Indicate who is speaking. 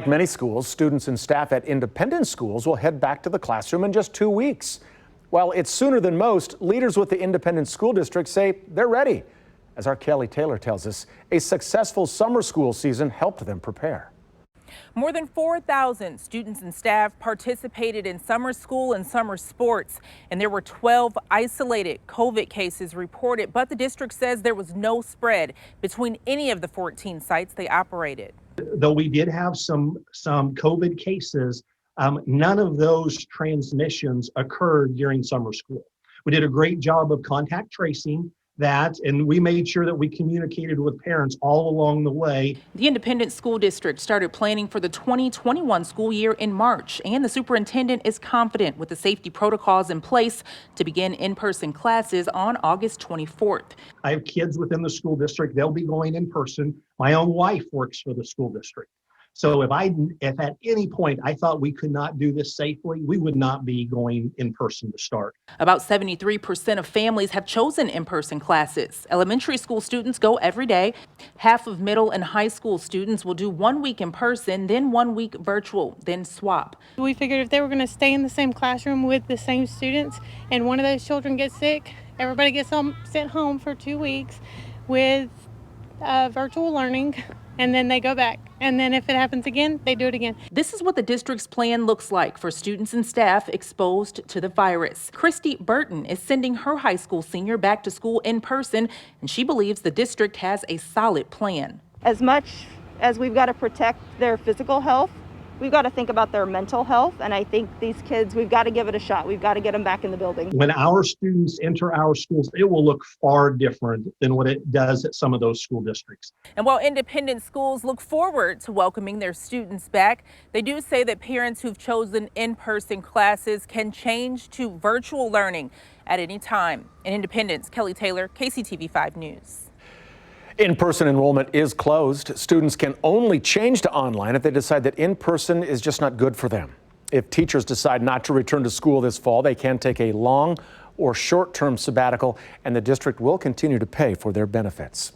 Speaker 1: Like many schools, students and staff at independent schools will head back to the classroom in just 2 weeks. While it's sooner than most, leaders with the independent school district say they're ready. As our Kelly Taylor tells us, a successful summer school season helped them prepare.
Speaker 2: More than 4,000 students and staff participated in summer school and summer sports, and there were 12 isolated COVID cases reported, but the district says there was no spread between any of the 14 sites they operated.
Speaker 3: Though we did have some COVID cases, none of those transmissions occurred during summer school. We did a great job of contact tracing that, and we made sure that we communicated with parents all along the way.
Speaker 2: The independent school district started planning for the 2021 school year in March, and the superintendent is confident with the safety protocols in place to begin in-person classes on August 24th.
Speaker 3: I have kids within the school district. They'll be going in person. My own wife works for the school district. So if at any point I thought we could not do this safely, we would not be going in person to start.
Speaker 2: About 73% of families have chosen in-person classes. Elementary school students go every day. Half of middle and high school students will do 1 week in person, then 1 week virtual, then swap.
Speaker 4: We figured if they were going to stay in the same classroom with the same students and one of those children gets sick, everybody gets sent home for 2 weeks with virtual learning, and then they go back. And then if it happens again, they do it again.
Speaker 2: This is what the district's plan looks like for students and staff exposed to the virus. Christy Burton is sending her high school senior back to school in person, and she believes the district has a solid plan.
Speaker 5: As much as we've got to protect their physical health, we've got to think about their mental health. And I think these kids, we've got to give it a shot. We've got to get them back in the building.
Speaker 3: When our students enter our schools, it will look far different than what it does at some of those school districts.
Speaker 2: And while independent schools look forward to welcoming their students back, they do say that parents who've chosen in-person classes can change to virtual learning at any time. In Independence, Kelly Taylor, KCTV 5 News.
Speaker 1: In-person enrollment is closed. Students can only change to online if they decide that in-person is just not good for them. If teachers decide not to return to school this fall, they can take a long or short-term sabbatical, and the district will continue to pay for their benefits.